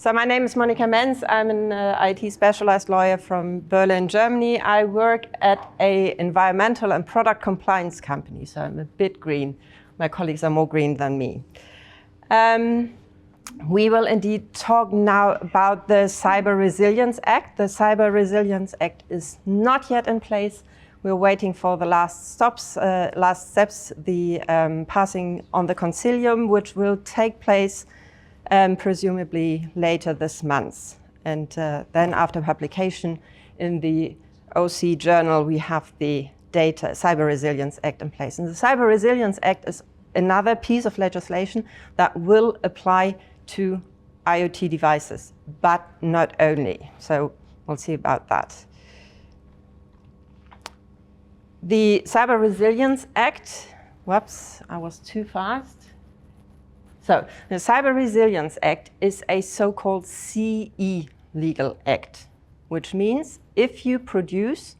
So my name is Monika Menz. I'm an IT specialized lawyer from Berlin, Germany. I work at an environmental and product compliance company, so I'm a bit green. My colleagues are more green than me. We will indeed talk now about the Cyber Resilience Act. The Cyber Resilience Act is not yet in place. We're waiting for the last steps, the passing on the Concilium, which will take place presumably later this month. And then after publication in the OC journal, we have the Cyber Resilience Act in place. And the Cyber Resilience Act is another piece of legislation that will apply to IoT devices, but not only. So we'll see about that. The Cyber Resilience Act, whoops, I was too fast. So the Cyber Resilience Act is a so-called CE legal act, which means if you produce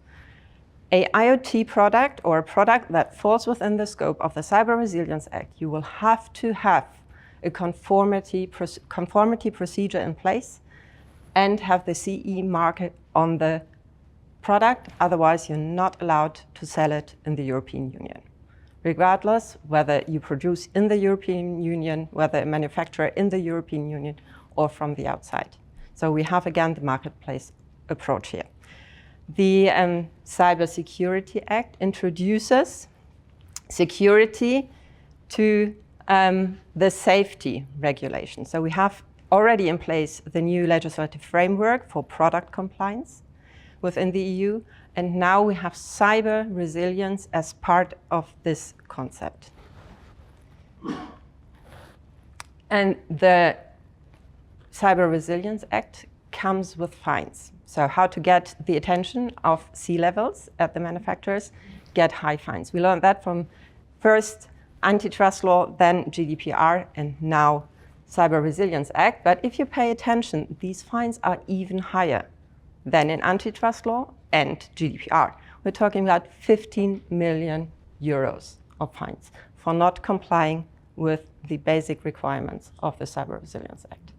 an IoT product or a product that falls within the scope of the Cyber Resilience Act, you will have to have a conformity procedure in place and have the CE mark on the product. Otherwise, you're not allowed to sell it in the European Union, regardless whether you produce in the European Union, whether a manufacturer in the European Union or from the outside. So we have, again, the marketplace approach here. The Cyber Security Act introduces security to the safety regulation. So we have already in place the new legislative framework for product compliance within the EU, and now we have cyber resilience as part of this concept. And the Cyber Resilience Act comes with fines. So how to get the attention of C-levels at the manufacturers, get high fines. We learned that from first antitrust law, then GDPR, and now Cyber Resilience Act. But if you pay attention, these fines are even higher than in antitrust law and GDPR. We're talking about 15 million euros of fines for not complying with the basic requirements of the Cyber Resilience Act.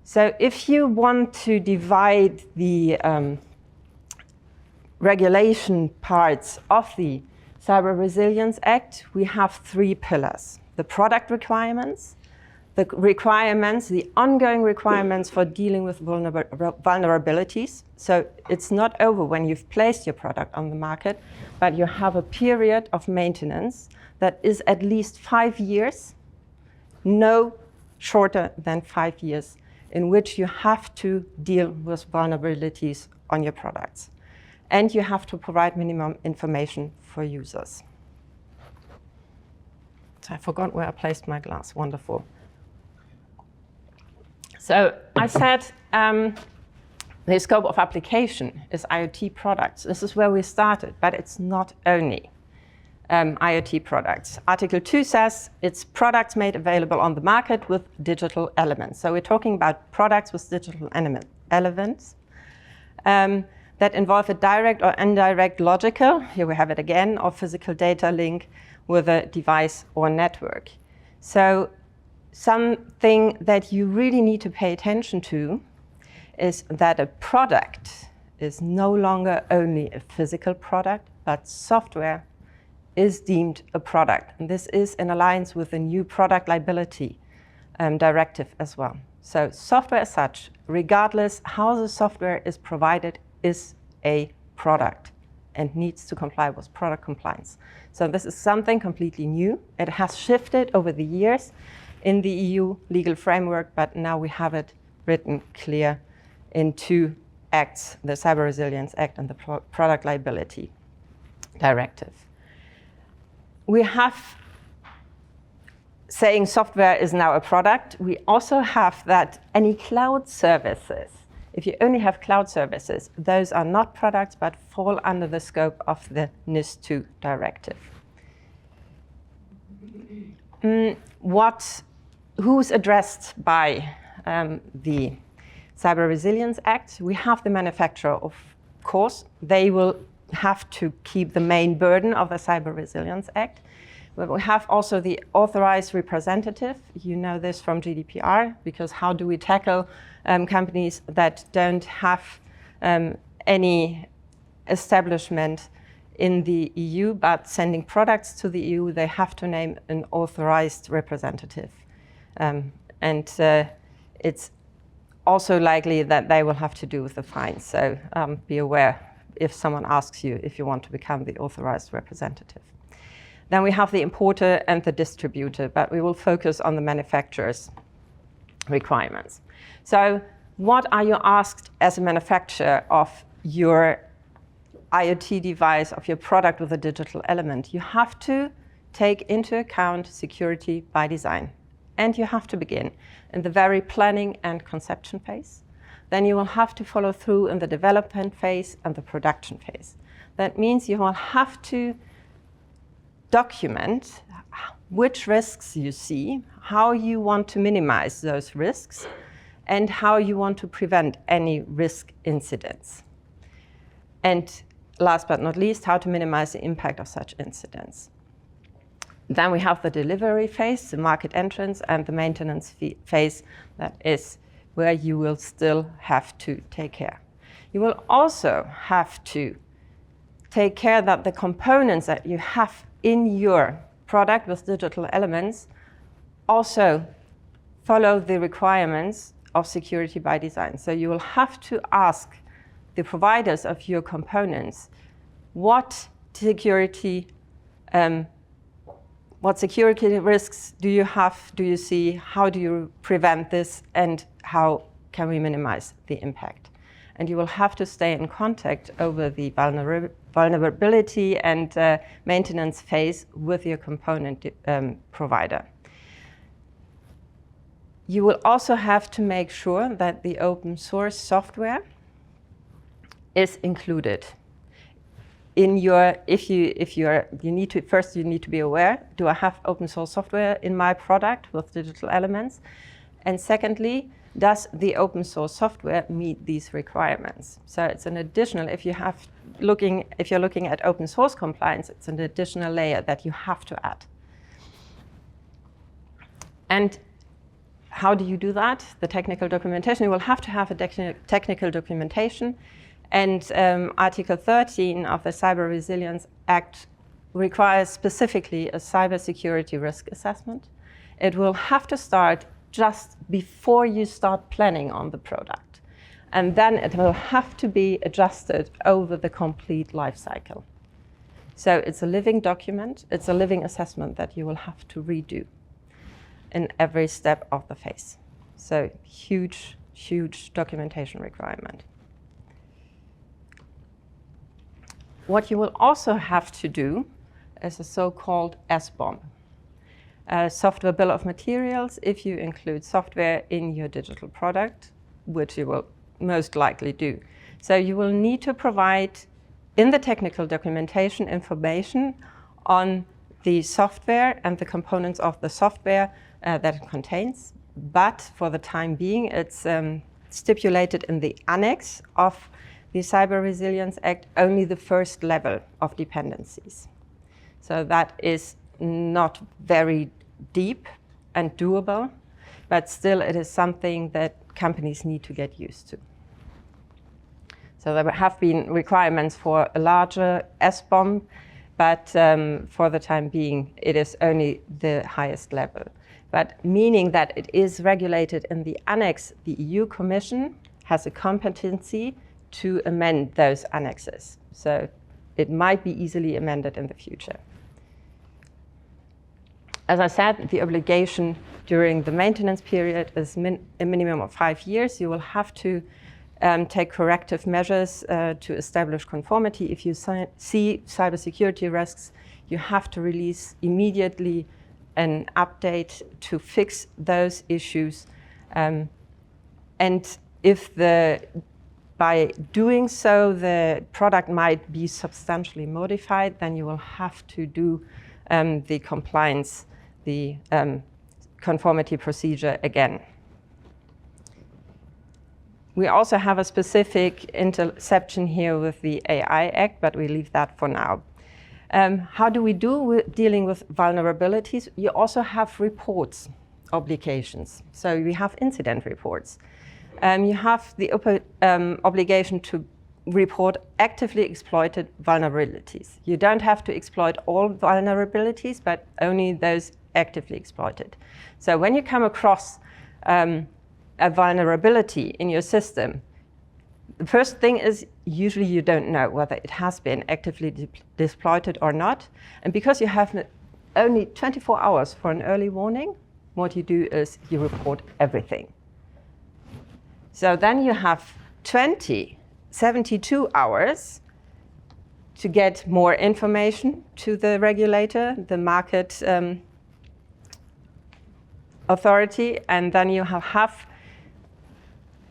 So if you want to divide the regulation parts of the Cyber Resilience Act, we have three pillars: the product requirements, the ongoing requirements for dealing with vulnerabilities. So it's not over when you've placed your product on the market, but you have a period of maintenance that is at least 5 years, no shorter than 5 years, in which you have to deal with vulnerabilities on your products. And you have to provide minimum information for users. So I forgot where I placed my glass. Wonderful. So I said the scope of application is IoT products. This is where we started, but it's not only IoT products. Article 2 says it's products made available on the market with digital elements. So we're talking about products with digital elements that involve a direct or indirect logical, here we have it again, or physical data link with a device or network. So something that you really need to pay attention to is that a product is no longer only a physical product, but software is deemed a product. And this is in alliance with the new product liability directive as well. So software as such, regardless how the software is provided, is a product and needs to comply with product compliance. So this is something completely new. It has shifted over the years in the EU legal framework, but now we have it written clear in two acts, the Cyber Resilience Act and the Product Liability Directive. We have saying software is now a product. We also have that any cloud services, if you only have cloud services, those are not products but fall under the scope of the NIS2 directive. Who's addressed by the Cyber Resilience Act? We have the manufacturer, of course. They will have to keep the main burden of the Cyber Resilience Act. But we have also the authorized representative. You know this from GDPR, because how do we tackle companies that don't have any establishment in the EU, but sending products to the EU, they have to name an authorized representative. It's also likely that they will have to do with the fine. So be aware if someone asks you if you want to become the authorized representative. Then we have the importer and the distributor, but we will focus on the manufacturer's requirements. So what are you asked as a manufacturer of your IoT device, of your product with a digital element? You have to take into account security by design. And you have to begin in the very planning and conception phase. Then you will have to follow through in the development phase and the production phase. That means you will have to document which risks you see, how you want to minimize those risks, and how you want to prevent any risk incidents. And last but not least, how to minimize the impact of such incidents. Then we have the delivery phase, the market entrance, and the maintenance phase. That is where you will still have to take care. You will also have to take care that the components that you have in your product with digital elements also follow the requirements of security by design. So you will have to ask the providers of your components what security risks do you have, do you see, how do you prevent this, and how can we minimize the impact? And you will have to stay in contact over the vulnerability and maintenance phase with your component provider. You will also have to make sure that the open source software is included. In your, you need to be aware, do I have open source software in my product with digital elements? And secondly, does the open source software meet these requirements? So it's an additional, if you're looking at open source compliance, it's an additional layer that you have to add. And how do you do that? The technical documentation, you will have to have a technical documentation. And Article 13 of the Cyber Resilience Act requires specifically a cybersecurity risk assessment. It will have to start just before you start planning on the product. And then it will have to be adjusted over the complete life cycle. So it's a living document, it's a living assessment that you will have to redo in every step of the phase. So huge, huge documentation requirement. What you will also have to do is a so-called SBOM, software bill of materials, if you include software in your digital product, which you will most likely do. So you will need to provide in the technical documentation information on the software and the components of the software that it contains. But for the time being, it's stipulated in the annex of the Cyber Resilience Act, only the first level of dependencies. So that is not very deep and doable, but still it is something that companies need to get used to. So there have been requirements for a larger SBOM, but for the time being, it is only the highest level. But meaning that it is regulated in the annex, the EU Commission has a competency to amend those annexes. So it might be easily amended in the future. As I said, the obligation during the maintenance period is a minimum of 5 years. You will have to take corrective measures to establish conformity. If you see cybersecurity risks, you have to release immediately an update to fix those issues. And if by doing so, the product might be substantially modified, then you will have to do the compliance, the conformity procedure again. We also have a specific interception here with the AI Act, but we leave that for now. How do we do with dealing with vulnerabilities? You also have reports obligations. So we have incident reports. You have the obligation to report actively exploited vulnerabilities. You don't have to exploit all vulnerabilities, but only those actively exploited. So when you come across a vulnerability in your system, the first thing is usually you don't know whether it has been actively exploited or not. And because you have only 24 hours for an early warning, what you do is you report everything. So then you have 72 hours to get more information to the regulator, the market authority, and then you have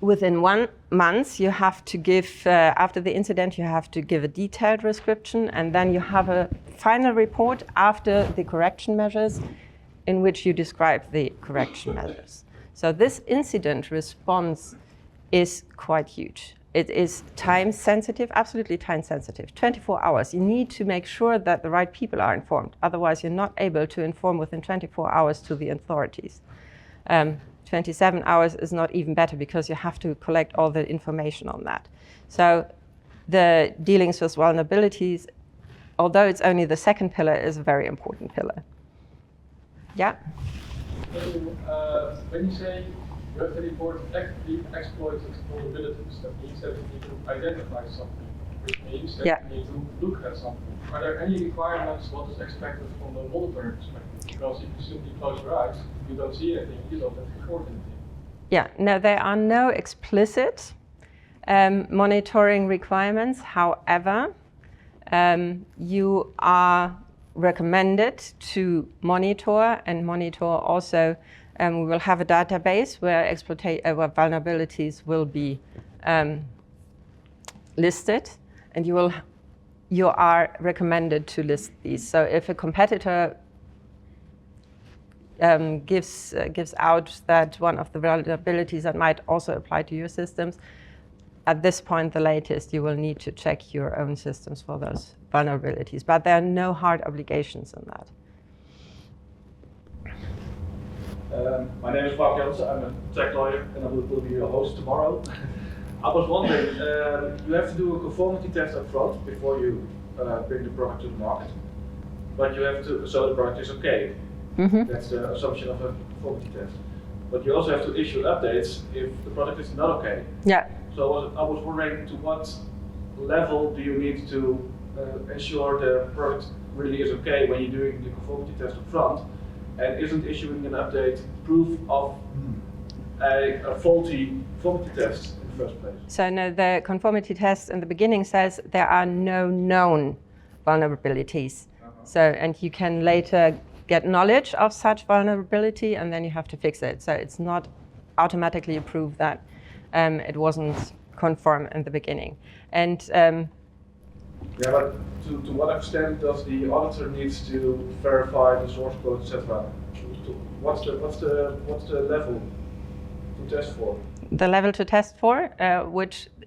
within 1 month, you have to give, after the incident, you have to give a detailed description, and then you have a final report after the correction measures in which you describe the correction measures. So this incident response is quite huge. It is time sensitive, absolutely time sensitive, 24 hours. You need to make sure that the right people are informed. Otherwise, you're not able to inform within 24 hours to the authorities. 27 hours is not even better because you have to collect all the information on that. So the dealings with vulnerabilities, although it's only the second pillar, is a very important pillar. Yeah? When you say you have to report actively exploited vulnerabilities, that means that you need to identify something, which means that you need to look at something. Are there any requirements what is expected from the monitoring perspective? Because if you simply close your eyes, you don't see anything, you don't have to report anything. Yeah, no, there are no explicit monitoring requirements. However, you are recommended to monitor also. We will have a database where vulnerabilities will be listed, and you are recommended to list these. So if a competitor gives out that one of the vulnerabilities that might also apply to your systems, at this point, the latest, you will need to check your own systems for those vulnerabilities. But there are no hard obligations in that. My name is Mark Jansen. I'm a tech lawyer, and I will be your host tomorrow. I was wondering, you have to do a conformity test up front before you bring the product to the market, but you have to, so the product is okay. Mm-hmm. That's the assumption of a conformity test. But you also have to issue updates if the product is not okay. Yeah. So I was wondering, to what level do you need to ensure the product really is okay when you're doing the conformity test up front? And isn't issuing an update proof of a faulty conformity test in the first place? So no, the conformity test in the beginning says there are no known vulnerabilities. So, and you can later get knowledge of such vulnerability, and then you have to fix it. So it's not automatically approved that it wasn't conform in the beginning. And yeah, but to what extent does the auditor needs to verify the source code, etc.? What's the level to test for? The level to test for,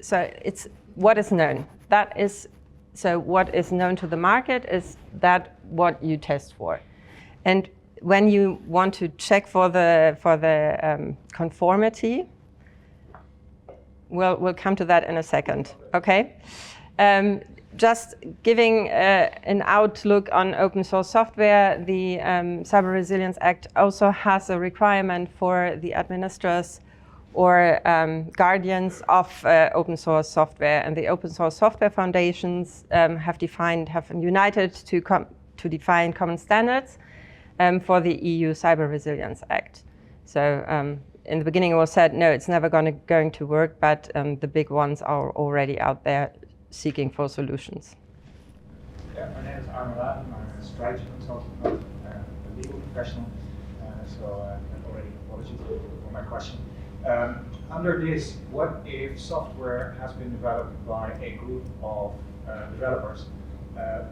so it's what is known. That is, so what is known to the market is that what you test for. And when you want to check for the conformity, we'll come to that in a second. Okay. Just giving an outlook on open source software, the Cyber Resilience Act also has a requirement for the administrators or guardians of open source software, and the open source software foundations have united to define common standards for the EU Cyber Resilience Act. So in the beginning it was said, no, it's never going to work, but the big ones are already out there seeking for solutions. Yeah, my name is Arno Laden. I'm a strategy consultant, not a legal professional. So already apologies for my question. Under this, what if software has been developed by a group of developers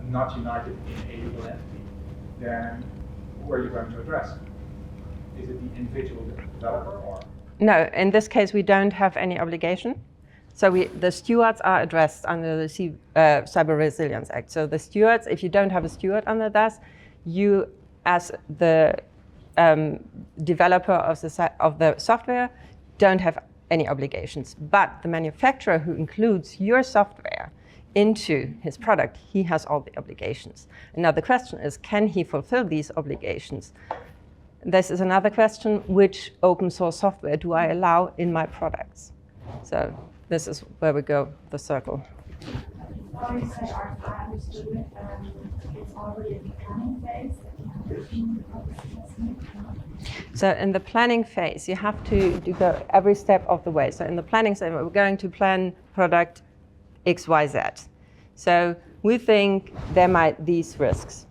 not united in a legal entity? Then who are you going to address? Is it the individual developer or? No, in this case we don't have any obligation. So the stewards are addressed under the Cyber Resilience Act. So the stewards, if you don't have a steward under that, you as the developer of the software don't have any obligations. But the manufacturer who includes your software into his product, he has all the obligations. And now the question is, can he fulfill these obligations? This is another question, which open source software do I allow in my products? So this is where we go, the circle. You said, I understood it, it's already in the planning phase. So in the planning phase, you have to go every step of the way. So in the planning phase, we're going to plan product XYZ. So we think there might these risks.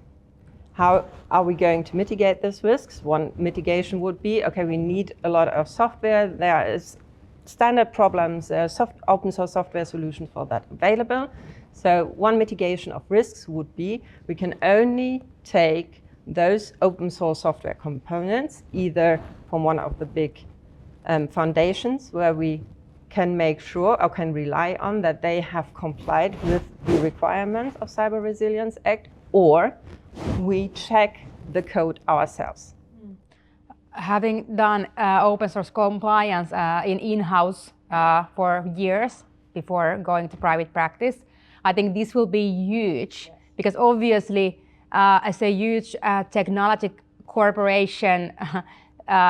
How are we going to mitigate these risks? One mitigation would be, okay, we need a lot of software. There is standard problems, there are open source software solutions for that available. So one mitigation of risks would be, we can only take those open source software components, either from one of the big foundations where we can make sure or can rely on that they have complied with the requirements of Cyber Resilience Act, or we check the code ourselves. Having done open source compliance in-house for years before going to private practice, I think this will be huge, because obviously as a huge technology corporation,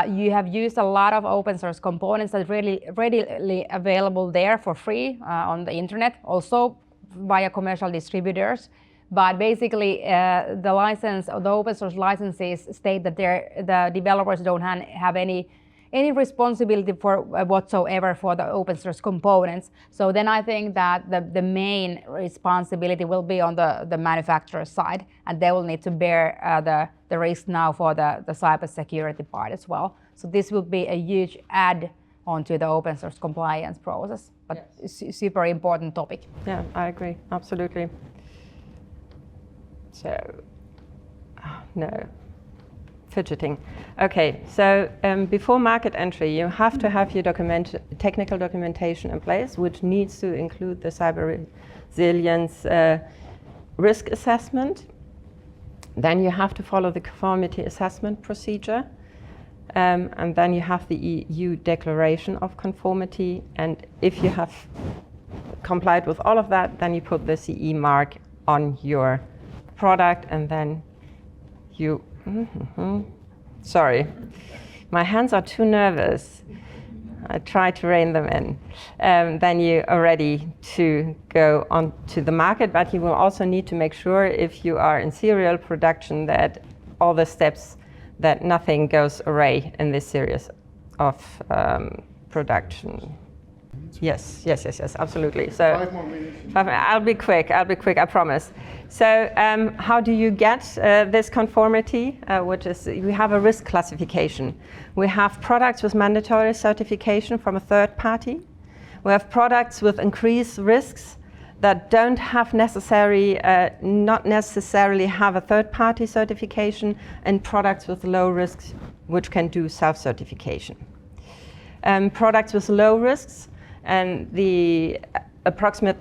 you have used a lot of open source components that are readily available there for free on the internet, also via commercial distributors. But basically, the license, or the open source licenses state that the developers don't have any responsibility for whatsoever for the open source components. So then I think that the main responsibility will be on the manufacturer side, and they will need to bear the risk now for the cybersecurity part as well. So this will be a huge add onto the open source compliance process, but yes. It's super important topic. Yeah, I agree, absolutely. So, no, fidgeting. Okay, so before market entry, you have to have your technical documentation in place, which needs to include the cyber resilience risk assessment. Then you have to follow the conformity assessment procedure. And then you have the EU declaration of conformity. And if you have complied with all of that, then you put the CE mark on your product, and then you, sorry, my hands are too nervous. I try to rein them in. Then you are ready to go on to the market, but you will also need to make sure, if you are in serial production, that all the steps, that nothing goes awry in this series of production. Yes, absolutely. So 5 more minutes. I'll be quick, I promise. So how do you get this conformity, which is, we have a risk classification. We have products with mandatory certification from a third party. We have products with increased risks that don't have not necessarily have a third party certification, and products with low risks, which can do self-certification. Products with low risks, and the approximate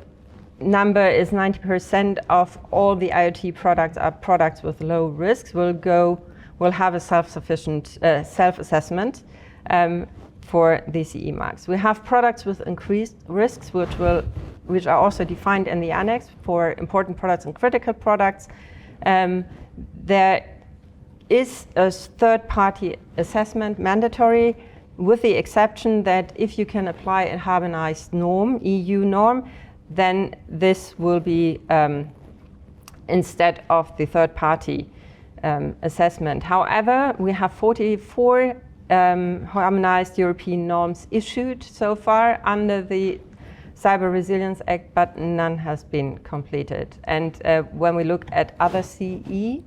number is 90% of all the IoT products are products with low risks, will have a self-sufficient self-assessment for the CE marks. We have products with increased risks, which are also defined in the annex for important products and critical products. There is a third-party assessment mandatory, with the exception that if you can apply a harmonized norm, EU norm, then this will be instead of the third-party assessment. However, we have 44 harmonized European norms issued so far under the Cyber Resilience Act, but none has been completed. And when we look at other CE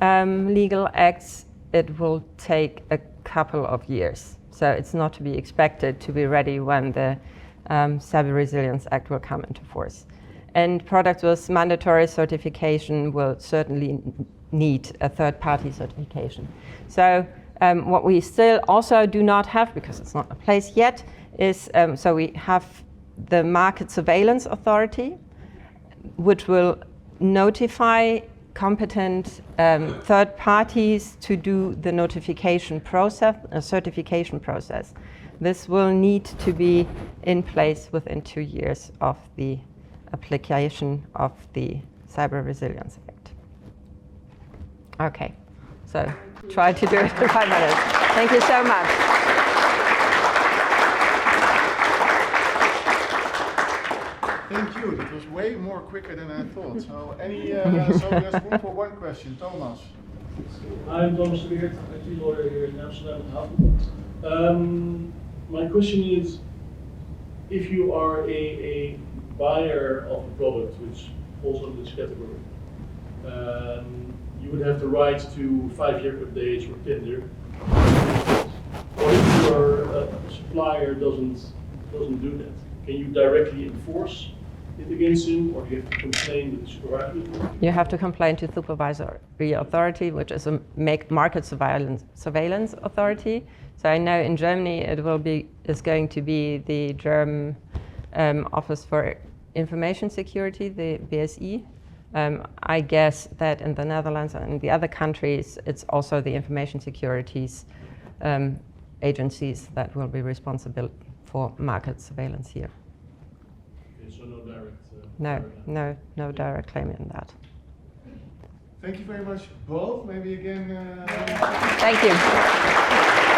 legal acts, it will take a couple of years. So it's not to be expected to be ready when the Cyber Resilience Act will come into force. And products with mandatory certification will certainly need a third-party certification. So what we still also do not have, because it's not in place yet, is so we have the Market Surveillance Authority, which will notify competent third parties to do the notification process, certification process. This will need to be in place within 2 years of the application of the Cyber Resilience Act. Okay, so try to do it in 5 minutes. Thank you so much. Thank you. That was way more quicker than I thought. So so there's room for one question. Thomas. I'm Thomas de Weert, IT lawyer here in Amsterdam and Haven. My question is, if you are a buyer of a product which falls under this category, you would have the right to 5-year updates or tender. What if your supplier doesn't do that? Can you directly enforce it against him, or do you have to complain to the supervisory authority? You have to complain to the supervisory authority, which is a market surveillance authority. So I know in Germany is going to be the German Office for Information Security, the BSI. I guess that in the Netherlands and in the other countries, it's also the information securities agencies that will be responsible for market surveillance here. Okay, so no direct. No direct claim in that. Thank you very much, both. Maybe again. Thank you.